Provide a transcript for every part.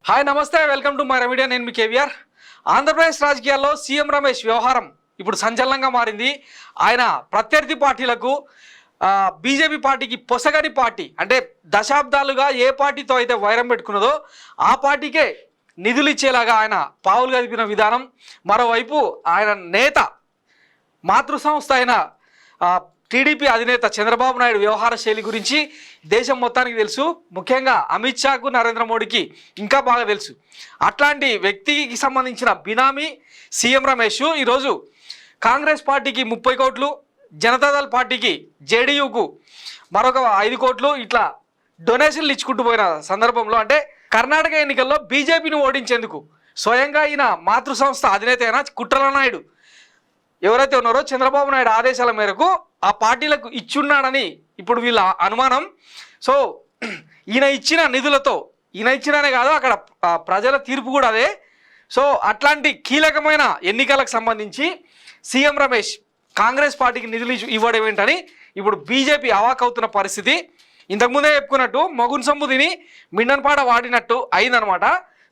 Hi నమస్తే, welcome to my media. నేను మీ కేవీఆర్. ఆంధ్రప్రదేశ్ రాజకీయాల్లో సీఎం రమేష్ వ్యవహారం ఇప్పుడు సంచలనంగా మారింది. ఆయన ప్రత్యర్థి పార్టీలకు బీజేపీ పార్టీకి పొసగని పార్టీ, అంటే దశాబ్దాలుగా ఏ పార్టీతో అయితే వైరం పెట్టుకున్నదో ఆ పార్టీకే నిధులు ఇచ్చేలాగా ఆయన పావులు కదిపిన విధానం. మరోవైపు ఆయన నేత మాతృ సంస్థ అయిన టీడీపీ అధినేత చంద్రబాబు నాయుడు వ్యవహార శైలి గురించి దేశం మొత్తానికి తెలుసు. ముఖ్యంగా అమిత్ షాకు, నరేంద్ర మోడీకి ఇంకా బాగా తెలుసు. అట్లాంటి వ్యక్తికి సంబంధించిన బినామీ సీఎం రమేష్ ఈరోజు కాంగ్రెస్ పార్టీకి 30 కోట్లు, జనతాదళ్ పార్టీకి జేడీయూకు మరొక 5 కోట్లు ఇట్లా డొనేషన్లు ఇచ్చుకుంటూ పోయిన సందర్భంలో, అంటే కర్ణాటక ఎన్నికల్లో బీజేపీని ఓడించేందుకు స్వయంగా ఈయన మాతృ సంస్థ అధినేత అయిన కుట్రల నాయుడు ఎవరైతే ఉన్నారో చంద్రబాబు నాయుడు ఆదేశాల మేరకు ఆ పార్టీలకు ఇచ్చున్నాడని ఇప్పుడు వీళ్ళ అనుమానం. సో ఈయన ఇచ్చిన నిధులతో, ఈయన ఇచ్చిననే కాదు అక్కడ ప్రజల తీర్పు కూడా అదే. సో అట్లాంటి కీలకమైన ఎన్నికలకు సంబంధించి సీఎం రమేష్ కాంగ్రెస్ పార్టీకి నిధులు ఇవ్వడం ఏంటని ఇప్పుడు బీజేపీ అవాకవుతున్న పరిస్థితి. ఇంతకుముందే చెప్పుకున్నట్టు మొగున్ సొమ్ము తిని మిండన్పాట వాడినట్టు అయిందనమాట.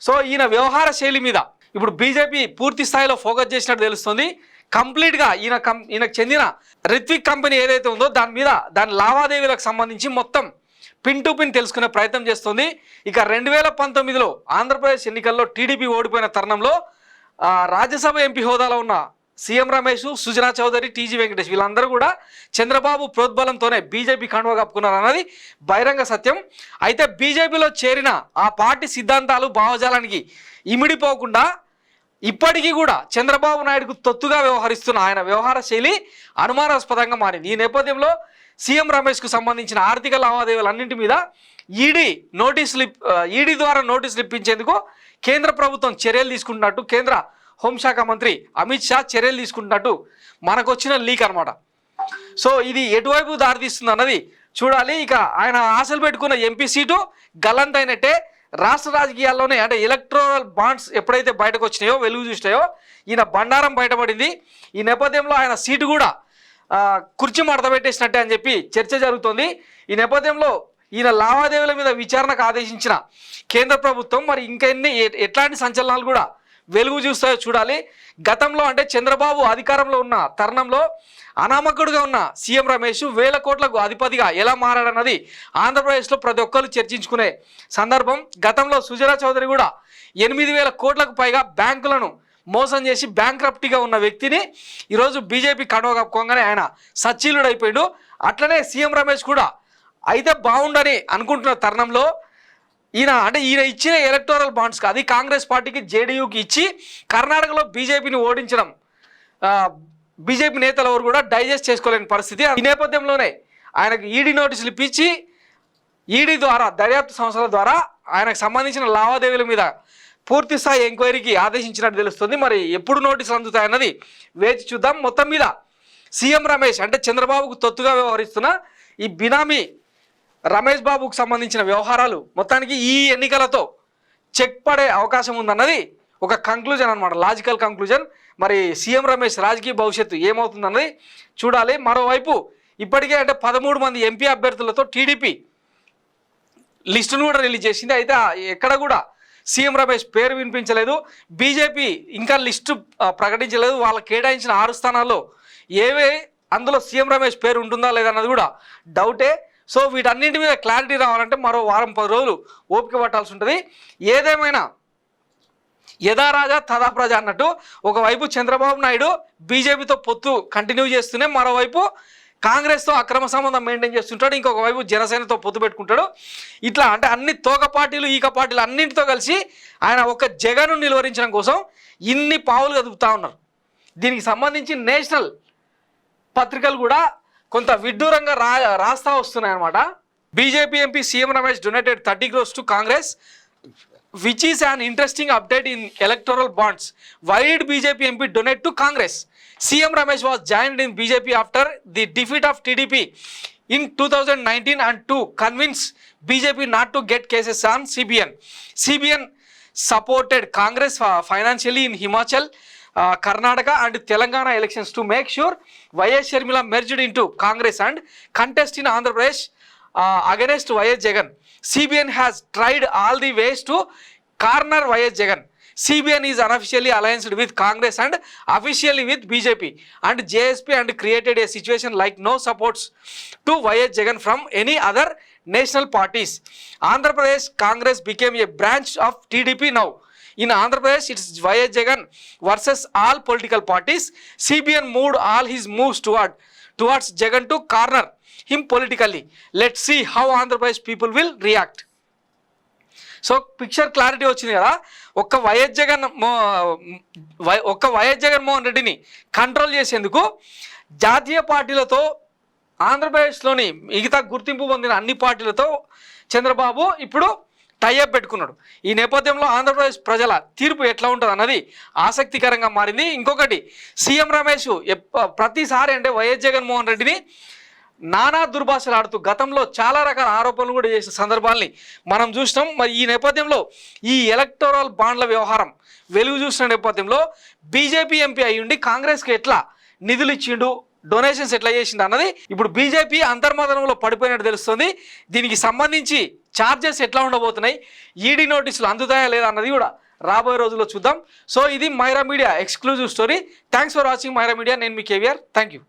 సో ఈయన వ్యవహార శైలి మీద ఇప్పుడు బీజేపీ పూర్తి స్థాయిలో ఫోకస్ చేసినట్టు తెలుస్తుంది. కంప్లీట్గా ఈయనకు చెందిన రిత్విక్ కంపెనీ ఏదైతే ఉందో దాని లావాదేవీలకు సంబంధించి మొత్తం పిన్ టు పిన్ తెలుసుకునే ప్రయత్నం చేస్తుంది. ఇక 2019లో ఆంధ్రప్రదేశ్ ఎన్నికల్లో టీడీపీ ఓడిపోయిన తరుణంలో రాజ్యసభ ఎంపీ హోదాలో ఉన్న సీఎం రమేష్, సుజనా చౌదరి, టీజీ వెంకటేష్ వీళ్ళందరూ కూడా చంద్రబాబు ప్రోద్బలంతోనే బీజేపీ కండువా కప్పుకున్నారు అన్నది బహిరంగ సత్యం. అయితే బీజేపీలో చేరిన ఆ పార్టీ సిద్ధాంతాలు, భావజాలానికి ఇమిడిపోకుండా ఇప్పటికీ కూడా చంద్రబాబు నాయుడుకు తొత్తుగా వ్యవహరిస్తున్న ఆయన వ్యవహార శైలి అనుమానాస్పదంగా మారింది. ఈ నేపథ్యంలో సీఎం రమేష్కు సంబంధించిన ఆర్థిక లావాదేవీలన్నింటి మీద ఈడీ ద్వారా నోటీసులు ఇప్పించేందుకు కేంద్ర ప్రభుత్వం చర్యలు తీసుకుంటున్నట్టు, కేంద్ర హోంశాఖ మంత్రి అమిత్ షా చర్యలు తీసుకుంటున్నట్టు మనకు వచ్చిన లీక్ అనమాట. సో ఇది ఎటువైపు దారితీస్తుంది అన్నది చూడాలి. ఇక ఆయన ఆశలు పెట్టుకున్న ఎంపీ సీటు గల్లంతైనట్టే. రాష్ట్ర రాజకీయాల్లోనే, అంటే ఎలక్టోరల్ బాండ్స్ ఎప్పుడైతే బయటకు వచ్చినాయో, వెలుగు చూసినాయో, ఈయన బండారం బయటపడింది. ఈ నేపథ్యంలో ఆయన సీటు కూడా కుర్చీ మడత పెట్టేసినట్టే అని చెప్పి చర్చ జరుగుతోంది. ఈ నేపథ్యంలో ఈయన లావాదేవీల మీద విచారణకు ఆదేశించిన కేంద్ర ప్రభుత్వం మరి ఎట్లాంటి సంచలనాలు కూడా వెలుగు చూస్తాయో చూడాలి. గతంలో అంటే చంద్రబాబు అధికారంలో ఉన్న తరుణంలో అనామకుడుగా ఉన్న సీఎం రమేష్ 1000 కోట్లకు అధిపతిగా ఎలా మారాడన్నది ఆంధ్రప్రదేశ్లో ప్రతి ఒక్కరు చర్చించుకునే సందర్భం. గతంలో సుజనా చౌదరి కూడా 8000 కోట్లకు పైగా బ్యాంకులను మోసం చేసి బ్యాంక్రప్టీగా ఉన్న వ్యక్తిని ఈరోజు బీజేపీ కండువా కప్పుకోగానే ఆయన సచ్చీలుడు అయిపోయాడు. అట్లనే సీఎం రమేష్ కూడా అయితే బాగుండని అనుకుంటున్న తరుణంలో ఈయన ఇచ్చిన ఎలక్టోరల్ బాండ్స్కి, అది కాంగ్రెస్ పార్టీకి, జేడీయూకి ఇచ్చి కర్ణాటకలో బీజేపీని ఓడించడం బీజేపీ నేతలు ఎవరు కూడా డైజెస్ట్ చేసుకోలేని పరిస్థితి. ఈ నేపథ్యంలోనే ఆయనకు ఈడీ నోటీసులు ఇప్పించి ఈడీ ద్వారా, దర్యాప్తు సంస్థల ద్వారా ఆయనకు సంబంధించిన లావాదేవీల మీద పూర్తి స్థాయి ఎంక్వైరీకి ఆదేశించినట్టు తెలుస్తుంది. మరి ఎప్పుడు నోటీసులు అందుతాయన్నది వేచి చూద్దాం. మొత్తం మీద సీఎం రమేష్ అంటే చంద్రబాబుకు తొత్తుగా వ్యవహరిస్తున్న ఈ బినామీ రమేష్ బాబుకు సంబంధించిన వ్యవహారాలు మొత్తానికి ఈ ఎన్నికలతో చెక్ పడే అవకాశం ఉందన్నది ఒక కంక్లూజన్ అనమాట, లాజికల్ కంక్లూజన్. మరి సీఎం రమేష్ రాజకీయ భవిష్యత్తు ఏమవుతుందన్నది చూడాలి. మరోవైపు ఇప్పటికే అంటే 13 మంది ఎంపీ అభ్యర్థులతో టీడీపీ లిస్టును కూడా రిలీజ్ చేసింది. అయితే ఎక్కడ కూడా సీఎం రమేష్ పేరు వినిపించలేదు. బీజేపీ ఇంకా లిస్టు ప్రకటించలేదు. వాళ్ళకి కేటాయించిన 6 స్థానాల్లో అందులో సీఎం రమేష్ పేరు ఉంటుందా లేదన్నది కూడా డౌటే. సో వీటన్నింటి మీద క్లారిటీ రావాలంటే మరో వారం 10 రోజులు ఓపిక పట్టాల్సి ఉంటుంది. ఏదేమైనా యథా రాజా తదా ప్రజ అన్నట్టు ఒకవైపు చంద్రబాబు నాయుడు బీజేపీతో పొత్తు కంటిన్యూ చేస్తూనే మరోవైపు కాంగ్రెస్తో అక్రమ సంబంధం మెయింటైన్ చేస్తుంటాడు, ఇంకొక వైపు జనసేనతో పొత్తు పెట్టుకుంటాడు. ఇట్లా అంటే అన్ని తోక పార్టీలు, ఈక పార్టీలు అన్నింటితో కలిసి ఆయన ఒక జగన్ను నిలువరించడం కోసం ఇన్ని పావులు కదుపుతా ఉన్నారు. దీనికి సంబంధించి నేషనల్ పత్రికలు కూడా కొంత విడ్డూరంగా రాస్తా వస్తున్నాయి అనమాట. BJP MP CM Ramesh donated 30 crores to Congress, which is an interesting update in electoral bonds. Why did BJP MP donate to Congress? CM Ramesh was joined in BJP after the defeat of TDP in 2019 and to convince BJP not to get cases on CBN. CBN supported Congress financially in Himachal, Karnataka and Telangana elections to make sure YS Sharmila merged into Congress and contest in Andhra Pradesh against YS Jagan. CBN has tried all the ways to corner YS Jagan. CBN is unofficially allianced with Congress and officially with BJP and JSP and created a situation like no supports to YS Jagan from any other national parties. Andhra Pradesh Congress became a branch of TDP now. In Andhra Pradesh, it's YS Jagan versus all political parties. CBN moved all his moves towards Jagan to corner him politically. Let's see how Andhra Pradesh people will react. So picture clarity వచ్చింది కదా. ఒక్క YS Jaganmohan రెడ్డిని control చేసేందుకు జాతీయ పార్టీలతో ఆంధ్రప్రదేశ్లోని మిగతా గుర్తింపు పొందిన అన్ని పార్టీలతో చంద్రబాబు ఇప్పుడు టైఅప్ పెట్టుకున్నాడు. ఈ నేపథ్యంలో ఆంధ్రప్రదేశ్ ప్రజల తీర్పు ఎట్లా ఉంటుంది అన్నది ఆసక్తికరంగా మారింది. ఇంకొకటి, సీఎం రమేష్ ప్రతిసారి అంటే వైఎస్ జగన్మోహన్ రెడ్డిని నానా దుర్భాషలు ఆడుతూ గతంలో చాలా రకాల ఆరోపణలు కూడా చేసిన సందర్భాల్ని మనం చూసినాం. మరి ఈ నేపథ్యంలో ఈ ఎలక్టోరల్ బాండ్ల వ్యవహారం వెలుగు చూసిన నేపథ్యంలో బీజేపీ ఎంపీ అయ్యుండి కాంగ్రెస్కి ఎట్లా నిధులు ఇచ్చిండు, డొనేషన్స్ ఎట్లా చేసిండు అన్నది ఇప్పుడు బీజేపీ అంతర్మథనంలో పడిపోయినట్టు తెలుస్తుంది. దీనికి సంబంధించి ఛార్జెస్ ఎట్లా ఉండబోతున్నాయి, ఈడీ నోటీసులు అందుతాయా లేదా అన్నది కూడా రాబోయే రోజుల్లో చూద్దాం. సో ఇది Myra media exclusive story. Thanks for watching Myra media. నేను మీ కేవీఆర్. Thank you.